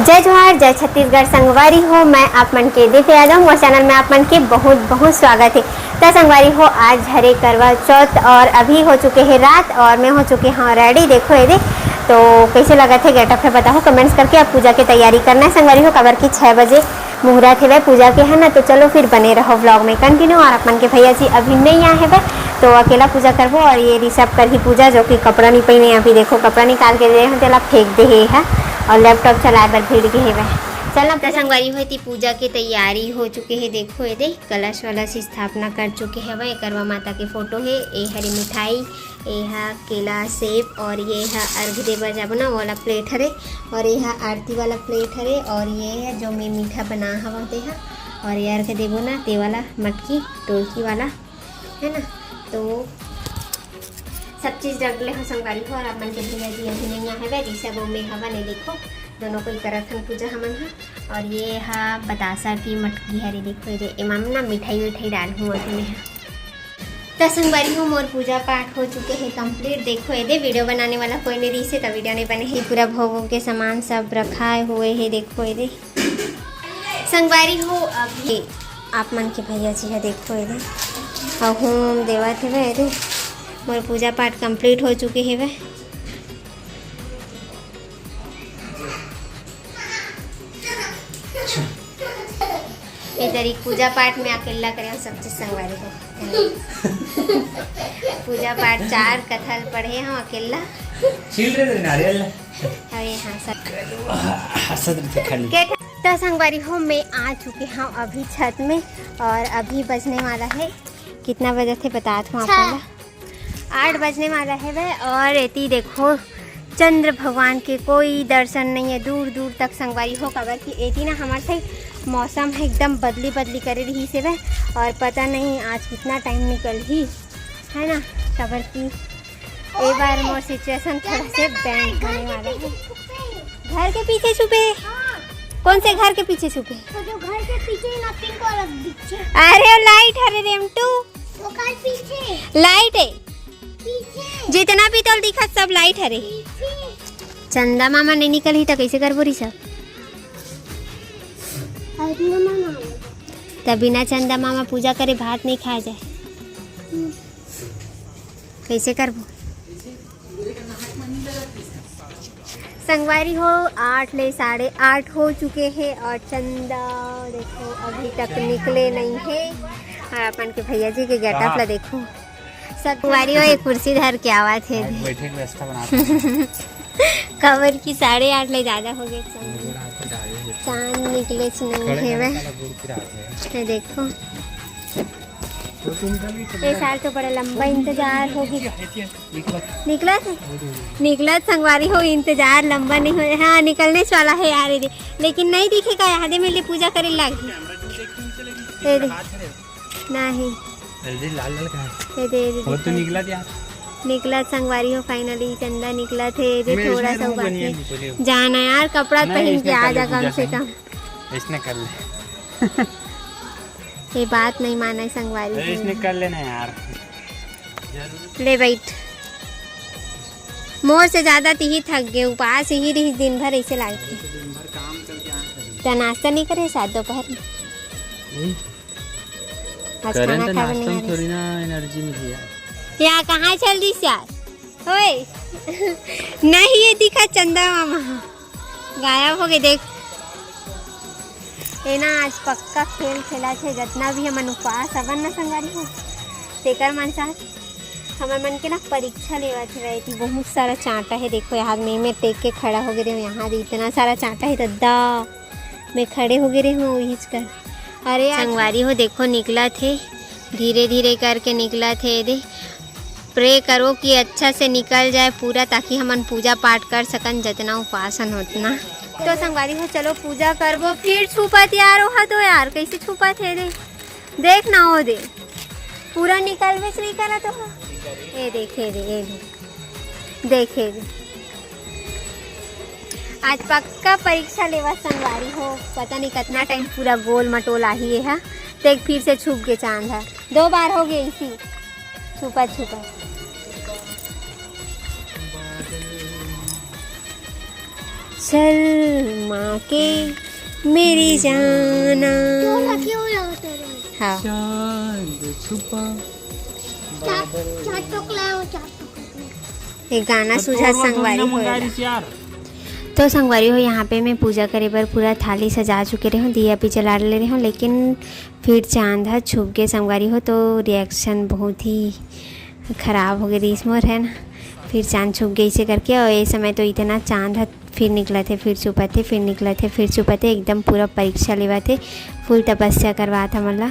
जय जोहार, जय छत्तीसगढ़। संगवारी हो, मैं आप मन के दिव्य यादव और चैनल में आप मन के बहुत बहुत स्वागत है। तो संगवारी हो, आज हरे करवा चौथ और अभी हो चुके हैं रात और मैं हो चुकी हाँ रेडी। देखो ये देख तो कैसे लगा थे गेटअप है बताओ कमेंट्स करके। अब पूजा की तैयारी करना है संगवारी हो। कबर की 6 बजे मुहूर्त है वह पूजा के है ना, तो चलो फिर बने रहो व्लॉग में कंटिन्यू। और अपन के भैया जी अभी नहीं आए हैं वह, तो अकेला पूजा करबो। और ये ऋषभ कर ही पूजा, जो कि कपड़ा नहीं पहने। अभी देखो कपड़ा निकाल के दे हैं तेला फेंक दे है और लैपटॉप चलाए बर भीड़ के है। चल अब संगवारी हुई थी पूजा की तैयारी हो चुके है। देखो ये देख कलश वलश स्थापना कर चुके हैं वह। करवा माता के फोटो है, ये हरी मिठाई, ये है केला सेब और ये है अर्घ देवा जाबना वाला प्लेट हरे और ये है आरती वाला प्लेट हरे और ये है जो मैं मीठा बना हवा दे है और ये अर्घ देवो ना ते वाला मटकी टोलकी वाला है ना। तो सब चीज़ रख ले हो संगवारी हो। और अपन के भैया जी अभी नहीं आए है ऋषभ में हवा नहीं देखो दोनों को करत हन पूजा हमन है। और ये है बतासा की मटकी हरी देखो ये इमाम ना मिठाई विठाई डाल हूँ अभी में है। तो संगवारी हो मोर पूजा पाठ हो चुके हैं कंप्लीट। देखो ये दे वीडियो बनाने वाला कोई नहीं रही से तो वीडियो नहीं बने है। पूरा भोग के सामान सब रखाए हुए है। देखो ये दे संगवारी हो अभी आप मन के भैया जी है। देखो ये दे और होम देवा थे वह दे मोर पूजा पाठ कंप्लीट हो चुके हैं वह। ये तरीक पूजा पाठ में अकेला करें सब चीज संगवारी हो। पूजा पाठ 4 कथल पढ़े हम अकेला नारियल तो संगवारी हो मैं आ चुकी हूँ अभी छत में और अभी बजने वाला है कितना बजे थे बता दूँ आपको 8 बजने वाला है वह। और एती देखो चंद्र भगवान के कोई दर्शन नहीं है दूर दूर तक संगवारी हो। कबर की एती ना हमारे से मौसम है एकदम बदली बदली करे रही से वह और पता नहीं आज कितना टाइम निकल ही है ना। कबर की एक बार मोर सिचुएशन थोड़ा से बैंक होने वाला है। घर के पीछे छुपे कौन से घर के पीछे छुपे तो जो घर के पीछे ना पिंक वाला पीछे। अरे वो लाइट है रेमटू वो घर पीछे लाइट है पीछे जितना भी तो दिखा सब लाइट है रे। चंदा मामा नहीं निकल ही तो कैसे करबो री सब तब बिना चंदा मामा पूजा करे भात नहीं खाया जाए कैसे करबो। संगवारी हो 8 ले 8:30 हो चुके हैं और चंदा देखो अभी तक निकले नहीं है। और अपन के भैया जी के गेटअप ला देखो संगवारी हो एक कुर्सी धर के आवाज है बैठे की व्यवस्था बनाते कवर की 8:30 ले ज़्यादा हो गए। चांद निकले नहीं है वह देखो। ये साल तो बड़ा लंबा इंतजार होगी निकला संगवारी हो। इंतजार लंबा नहीं हो हाँ निकलने वाला है यार ये लेकिन नहीं दिखेगा यहाँ में ले पूजा करे लगी नहीं लाल लाल वो तो निकला यार निकला संगवारी हो फाइनली चंदा निकला थे थोड़ा सा बाकी जाना यार कपड़ा पहन के आ जा कम से कम इसने कर ले ये बात नहीं माना है संगवारी इसने कर लेना यार ले बैठ मोर से ज्यादा ही थक गए उपास ही रही दिन भर ऐसे लागे तो नाश्ता नहीं करे साथ दोपहर में आज खाना खा थोड़ी ना एनर्जी मिली यार या कहाँ चल दी यार ओए नहीं ये दिखा चंदा मामा गायब हो गए देख ये ना आज पक्का खेल खेला थे जितना भी हमन उपवास हवन ना संगवारी हो तेकर मन साथ हमारे मन के ना परीक्षा लेवा थे रही थी। बहुत सारा चांटा है देखो यहाँ में टेक के खड़ा हो गए यहाँ इतना सारा चांटा है दद्दा मैं खड़े हो गए मैं वही कर। अरे संगवारी हो देखो निकला थे धीरे धीरे करके निकला थे दे प्रे करो कि अच्छा से निकल जाए पूरा ताकि हमन पूजा पाठ कर सकन जितना उपासन होतना। तो संगवारी हो चलो पूजा करबो फिर छुपा तैयार हो तो यार कैसे छुपा थे दे देख ना हो दे पूरा निकल बेच नहीं करा तो ये देखे दे ये देखे दे आज पक्का परीक्षा लेवा संगवारी हो पता नहीं कितना टाइम पूरा गोल मटोला ही है। देख फिर से छुप के चांद है 2 बार हो गए इसी छुपा छुपा। चल माँ के मेरी जाना। क्यों लगाते रहे? हाँ चांद छुपा चार टोक लाओ, चार टोक। एक गाना सुझा संगवारी हो यार। तो संगवारी हो यहाँ पे मैं पूजा करे बर पूरा थाली सजा चुके रहे हूँ, दिया भी जला ले रहे हूँ, लेकिन फिर चांद हा छुप गए संगवारी हो। तो रिएक्शन बहुत ही ख़राब हो गई रीस मोर है ना। फिर चांद छुप गई इसे करके, और ये समय तो इतना चांद हा फिर निकला थे, फिर छुपा थे, फिर निकला थे, फिर छुपा थे, एकदम पूरा परीक्षा लेवा थे, फुल तपस्या करवा था मला।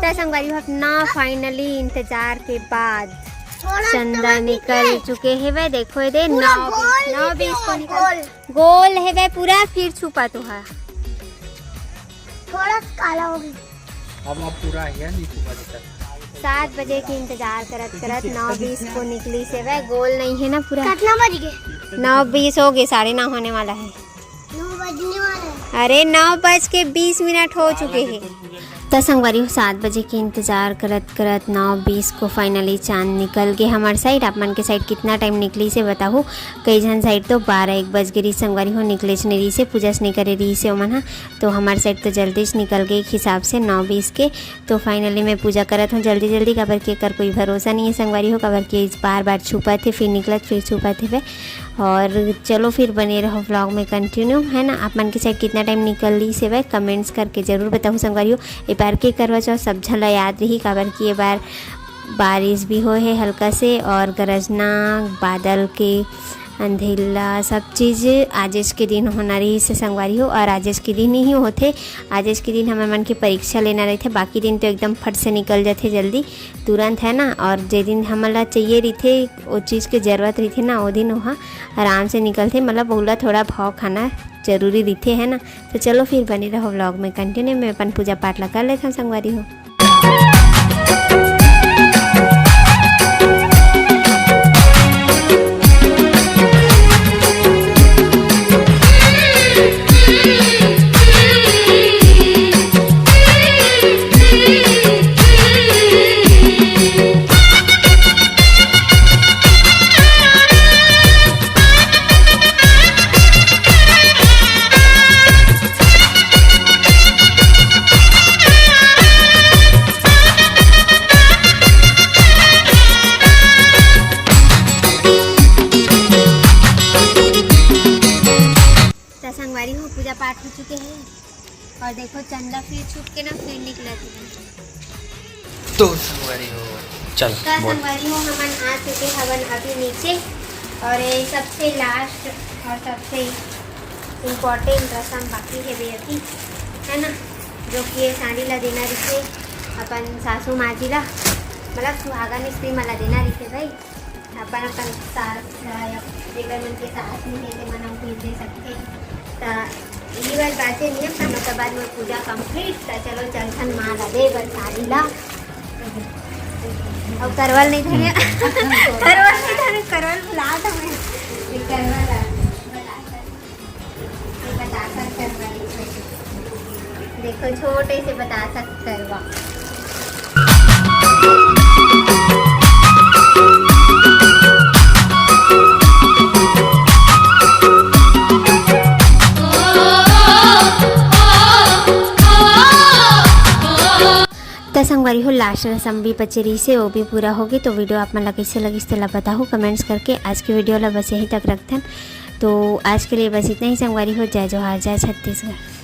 तो संगवारी हो अपना फाइनली इंतजार के बाद चंदा निकल चुके हैं वे। देखो ये दे 9:20 को निकल गोल है वे पूरा, फिर छुपा तो है थोड़ा काला हो गया। अब पूरा है नहीं छुपा देता। 7 बजे की इंतजार करत करत 9:20 को निकली से वे, गोल नहीं है ना पूरा। कितना बज गए? 9:20 हो गए, 9:30 होने वाला है। 9 बजने वाला है। अरे 9:20 हो चुके हैं। तो संगवारी हो 7 बजे के इंतज़ार करत करत 9:20 को फाइनली चांद निकल गए हमारे साइड। आप मन के साइड कितना टाइम निकली से बताओ। कई जन साइड तो 12-1 बज गई संगवारी हो, निकले नहीं रही से, पूजा नहीं करे रही से ओमन हा। तो हमारे साइड तो जल्दी से निकल गई हिसाब से 9:20 के। तो फाइनली मैं पूजा करत हूँ जल्दी जल्दी, काबर के कर कोई भरोसा नहीं है संगवारी हो, काबर के बार बार छुपा थे, फिर निकलत, फिर छुपा थे वे। और चलो फिर बने रहो व्लॉग में कंटिन्यू है ना। आप मन के साइड कितना टाइम निकल ली से वे कमेंट्स करके ज़रूर बताऊँ संगवारी हो। ये बार के करवा चौथ सब झला याद रही, काबर की ये बार बारिश भी हो है हल्का से, और गरजना बादल के अंधेला सब चीज़ आजेश के दिन होना रही से संगवारी हो। और आजेश के दिन ही होते, आजेश के दिन हमारे मन की परीक्षा लेना रही थे, बाकी दिन तो एकदम फट से निकल जाते जल्दी तुरंत है ना। और जे दिन हमारा चाहिए रही थे वो चीज़ के ज़रूरत रही थी ना, वो दिन वहाँ आराम से निकलते, मतलब बोला थोड़ा भाव खाना जरूरी रही थे है ना। तो चलो फिर बने रहो व्लॉग में कंटिन्यू। मैं अपन पूजा पाठ लगा लेता हूँ संगवारी हो। संगवारी हो पूजा पाठ हो चुके हैं, और देखो चंदा फिर छुप के ना फिर निकला थे। तो संगवारी हो चल संगवारी हो हमन आ चुके हवन अभी नीचे, और ये सबसे लास्ट और सबसे इम्पोर्टेंट रस्म बाकी है वे अभी है ना, जो कि ये साड़ी ला देना रही अपन सासू माँ जी ला, मतलब सुहागा मिस्त्री मला देना रही भाई। अपन अपन सास जेकर मन के सास नहीं है तो मन हम दे सकते। तो ये बात बातें नहीं है, उसके बाद में पूजा कंप्लीट। तो चलो चलथन माँ ला दे बस साड़ी ला, और करवल नहीं धरे करवल बुला था मैं करवल बताकर करवल देखो छोटे से बता सकते करवा। तो संगवारी हो लास्ट रस्म भी बचेरी से वो भी पूरा होगी। तो वीडियो आप मन कैसे लगी इससे बताओ कमेंट्स करके। आज की वीडियो ला बस यहीं तक रखते हैं। तो आज के लिए बस इतना ही संगवारी हो। जय जोहार, जय छत्तीसगढ़।